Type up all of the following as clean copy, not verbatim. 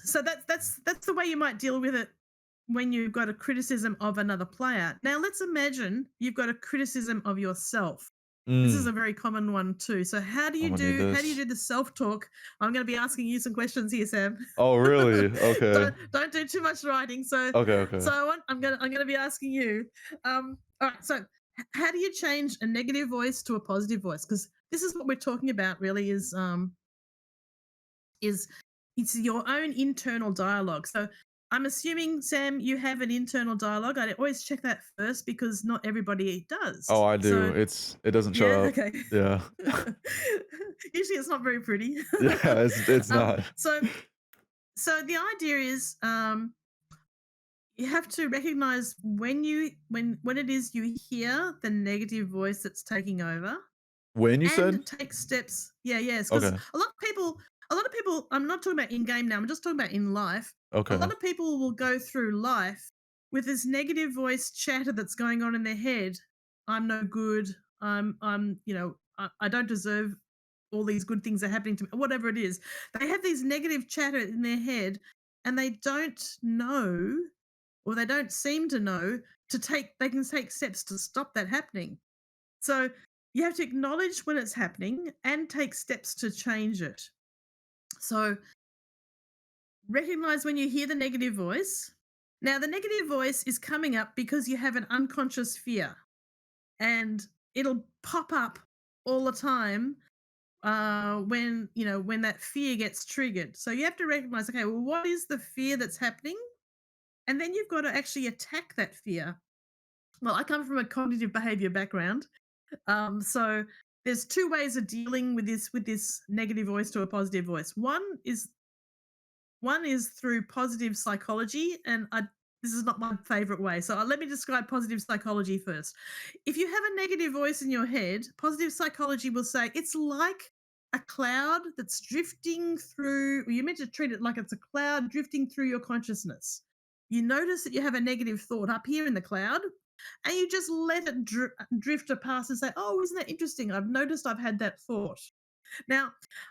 So that's the way you might deal with it when you've got a criticism of another player. Now let's imagine you've got a criticism of yourself. This is Mm, a very common one too. So how do I'm you gonna need do this. the self-talk? I'm going to be asking you some questions here, Sam. Oh, really? Okay. Don't do too much writing. So Okay, okay. I'm gonna be asking you. All right. So how do you change a negative voice to a positive voice? Because this is what we're talking about. Really, is it's your own internal dialogue. So I'm assuming, Sam, you have an internal dialogue. I always check that first because not everybody Oh, does. I do. So It doesn't yeah, show up. okay. Yeah. Usually it's not very pretty. Yeah, it's um, not. so so the idea is you have to recognize when it is you hear the negative voice that's taking over When you said? and take steps. Yeah, yes, because Okay. a lot of people, I'm not talking about in game now, I'm just talking about in life. A Okay. lot of people will go through life with this negative voice chatter that's going on in their head. I'm no good. I don't deserve all these good things are happening to me, whatever it is. They have these negative chatter in their head and they don't know, or they don't seem to know, they can take steps to stop that happening. So you have to acknowledge when it's happening and take steps to change it. So recognize when you hear the negative voice. Now, the negative voice is coming up because you have an unconscious fear and it'll pop up all the time when that fear gets triggered. So you have to recognize, okay, well, what is the fear that's happening? And then you've got to actually attack that fear. Well, I come from a cognitive behavior background. So there's two ways of dealing with this negative voice to a positive voice. One is through positive psychology, and this is not my favorite way. So let me describe positive psychology first. If you have a negative voice in your head, positive psychology will say it's like a cloud that's drifting through. Well, you're meant to treat it like it's a cloud drifting through your consciousness. You notice that you have a negative thought up here in the cloud, and you just let it drift past and say, "Oh, isn't that interesting? I've noticed I've had that thought." Now,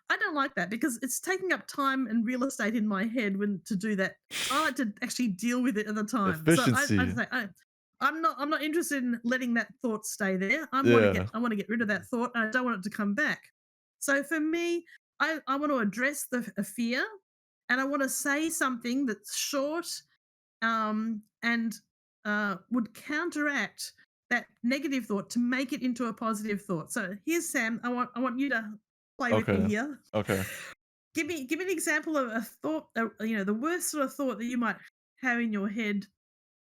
I don't like that because it's taking up time and real estate in my head when to do that. I like to actually deal with it at the time. So I Efficiency. say I'm not interested in letting that thought stay there. Yeah. I want to get rid of that thought. And I don't want it to come back. So for me, I want to address a fear and I want to say something that's short and would counteract that negative thought to make it into a positive thought. So here's Sam. I want you to play with me Okay. here. Okay. Give me an example of a thought. The worst sort of thought that you might have in your head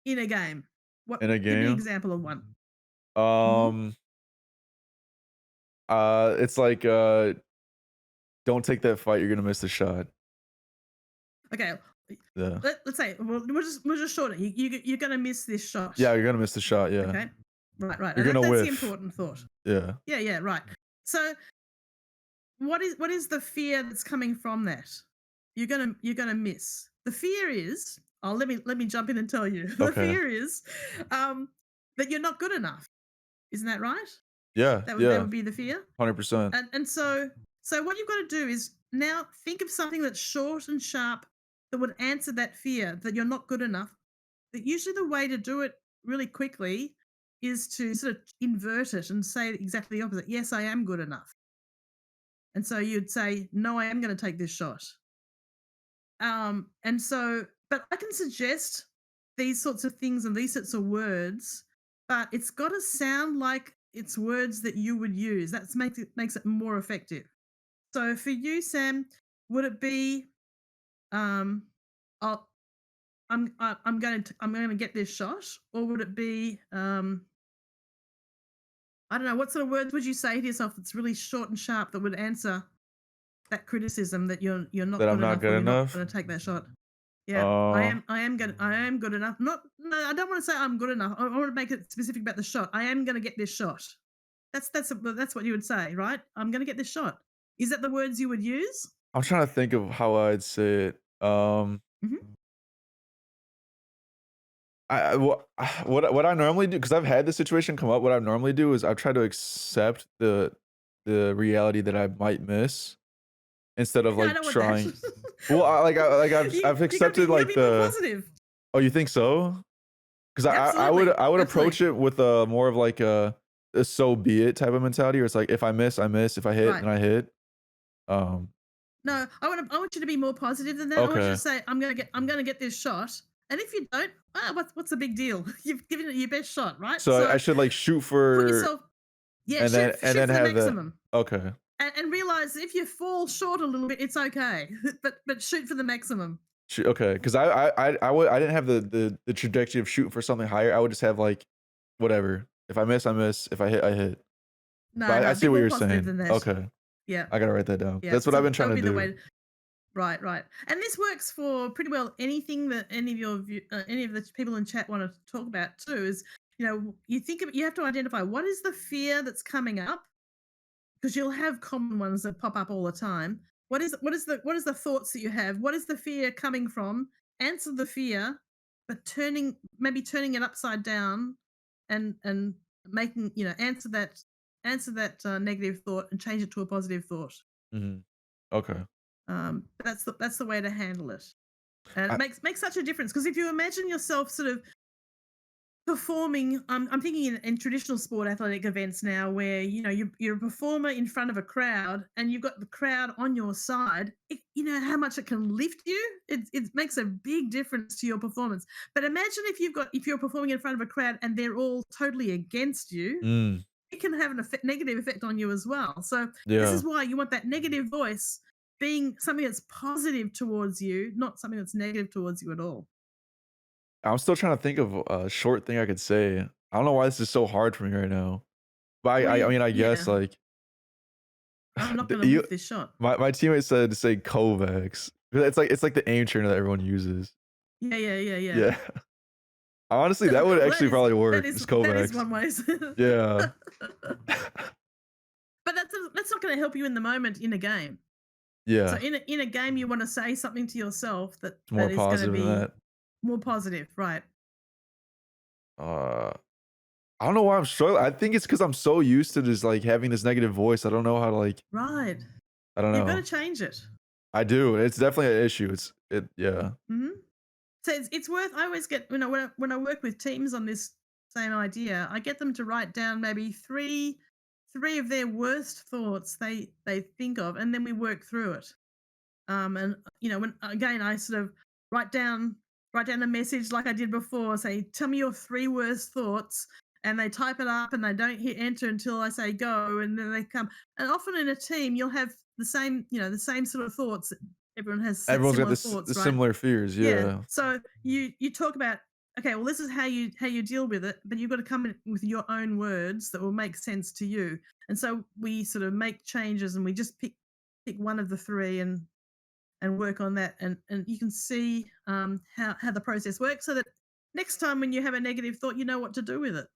in a game. What? In a Give me an game? example of one. Hmm. Um, it's like, don't take that fight, you're gonna miss the shot. Okay. Yeah. Let's say we'll just shorten it. You're gonna miss this shot. Yeah, you're gonna miss the shot, yeah. Okay. Right. You're gonna That's the whiff. important thought. Yeah. Yeah. Right. So what is the fear that's coming from that? You're gonna miss. The fear is, let me jump in and tell you. The Okay. fear is that you're not good enough. Isn't that right? Yeah, That yeah, would be the fear. 100%. And so what you've got to do is now think of something that's short and sharp that would answer that fear that you're not good enough. That usually the way to do it really quickly is to sort of invert it and say exactly the opposite. Yes, I am good enough. And so you'd say, no, I am going to take this shot. But I can suggest these sorts of things and these sorts of words, but it's got to sound like it's words that you would use. That makes it more effective. So for you, Sam, would it be, um, I'll, I'm going to get this shot, or would it be, I don't know, what sort of words would you say to yourself that's really short and sharp that would answer that criticism that you're not That I'm good not enough or good you're not enough? going to take that shot? Yeah, Uh, I am good enough. Not no, I don't want to say I'm good enough. I want to make it specific about the shot. I am going to get this shot. That's what you would say, right? I'm going to get this shot. Is that the words you would use? I'm trying to think of how I'd say it. Hmm. I what I normally do, because 'cause I've had this situation come up, what I normally do is I try to accept the reality that I might miss instead of, I like, don't want that. trying. Well, I've You gotta be accepted you gotta like be more the. positive. Oh, you think so? 'Cause Absolutely, I would absolutely. approach it with a more of like a so be it type of mentality where it's like if I miss, I miss. If I hit, Right. then I hit. Um, No, I want you to be more positive than that. I want you to okay. say, I'm gonna get this shot. And if you don't, what's the big deal? You've given it your best shot, right? So I So should like shoot put for yourself, yeah, shoot and shoot then for the have the. maximum. Okay. And realize if you fall short a little bit, it's okay. But shoot for the maximum. Okay, because I didn't have the trajectory of shooting for something higher. I would just have like whatever. If I miss, I miss. If I hit, I hit. No, But I no, see be what more you're positive saying. than that. Okay, Yeah. I gotta write that down. Yeah. That's what I've So been that trying would to be the do. way. Right, right. And this works for pretty well anything that any of the people in chat want to talk about too. Is you have to identify what is the fear that's coming up, because you'll have common ones that pop up all the time. What is the thoughts that you have? What is the fear coming from? Answer the fear, but turning it upside down, and making answer that negative thought and change it to a positive thought. Mhm. Okay. That's the way to handle it. And it I makes such a difference, because if you imagine yourself sort of performing, I'm thinking in traditional sport athletic events now, where you're a performer in front of a crowd and you've got the crowd on your side. You know how much it can lift you. It makes a big difference to your performance. But imagine if you're performing in front of a crowd and they're all totally against you. mm, It can have an negative effect on you as well. So this yeah. is why you want that negative voice being something that's positive towards you, not something that's negative towards you at all. I'm still trying to think of a short thing I could say. I don't know why this is so hard for me right now. But I mean, I guess Yeah, like I'm not the, going to you, whiff this shot. my teammate said to say Kovacs. It's like the aim trainer that everyone uses. Yeah, yeah, yeah, yeah. Yeah. Honestly, that would Well, actually probably work. Just that is Kovacs. one way. Yeah. But that's not going to help you in the moment in a game. So Yeah. in a game, you want to say something to yourself that It's more that is going to positive than be that. more positive, right? Uh, I don't know why I'm struggling. I think it's because I'm so used to just like having this negative voice. I don't know how to like. Right. I don't You've got to know. change it. I do. It's definitely an issue. Yeah. Hmm. So it's worth. I always get when I work with teams on this same idea, I get them to write down maybe three of their worst thoughts they think of, and then we work through it. And when again I sort of write down write down a message like I did before, say, tell me your three worst thoughts, and they type it up and they don't hit enter until I say go, and then they come. And often in a team, you'll have the same sort of thoughts. Everyone has Everyone's got similar this thoughts, the right? similar fears. Yeah. Yeah. So you talk about, okay, well, this is how you deal with it, but you've got to come in with your own words that will make sense to you. And so we sort of make changes, and we just pick one of the three, and work on that, and you can see how the process works, so that next time when you have a negative thought, you know what to do with it,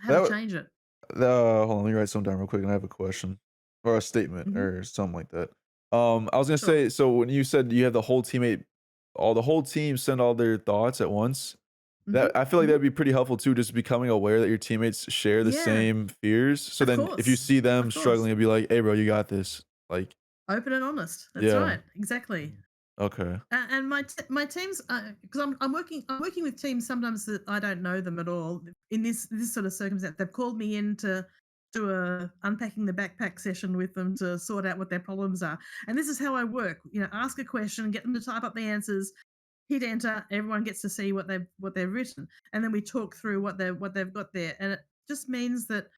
how to That change it. hold on, let me write something down real quick, and I have a question or a statement Hmm. or something like that. I was gonna Sure. say, so when you said you have the whole team send all their thoughts at once, Hmm. that I feel like Hmm. that'd be pretty helpful too, just becoming aware that your teammates share the Yeah, same fears. So of then, if you course, see them of course. struggling, it'd be like, "Hey, bro, you got this." Like, Open and honest. That's yeah, right. Exactly. okay, And my teams, because I'm working with teams sometimes that I don't know them at all. In this sort of circumstance, they've called me in to do a unpacking the backpack session with them to sort out what their problems are. And this is how I work. Ask a question, get them to type up the answers, hit enter. Everyone gets to see what they've written, and then we talk through what they've got there. And it just means that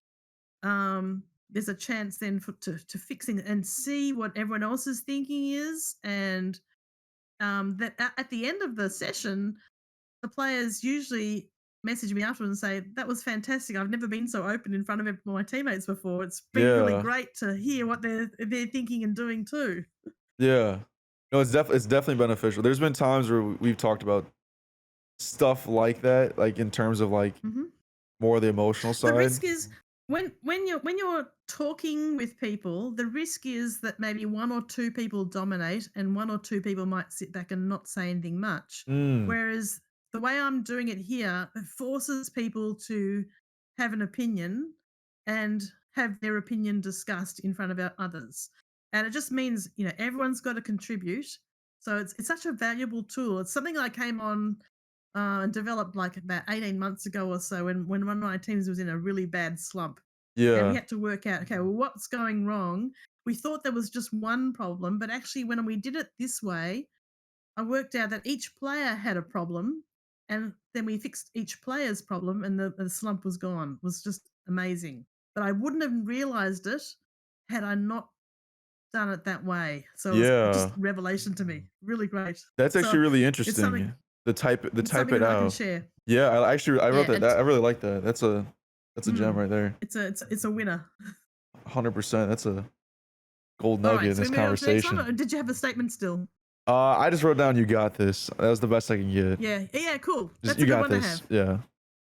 there's a chance then to fixing and see what everyone else's thinking is, and that at the end of the session, the players usually message me afterwards and say, "That was fantastic. I've never been so open in front of my teammates before. It's been really yeah, great to hear what they're thinking and doing too." yeah. No, it's definitely beneficial. There's been times where we've talked about stuff like that, like in terms of like Mhm. more the emotional The side. risk is when you're talking with people, the risk is that maybe one or two people dominate, and one or two people might sit back and not say anything much. Mm, Whereas the way I'm doing it here, it forces people to have an opinion and have their opinion discussed in front of others. And it just means, everyone's got to contribute. So it's such a valuable tool. It's something I came on and developed like about 18 months ago or so when one of my teams was in a really bad slump. And we Yeah. had to work out, okay, well, what's going wrong? We thought there was just one problem, but actually, when we did it this way, I worked out that each player had a problem, and then we fixed each player's problem, and the slump was gone. It was just amazing. But I wouldn't have realized it had I not done it that way. So it was just Yeah. revelation to me. Really great. That's So actually really it's something interesting. The it's type something it that I can out. share. Yeah, I wrote Yeah, that. and I really like that. That's a gem right there. it's a winner. 100%. That's a gold All nugget right, in so we this move on to the next one. conversation. Or did you have a statement still? I just wrote down "You got this." That was the best I can get. Yeah, yeah, cool. Just That's "You a good got one to this." have. Yeah.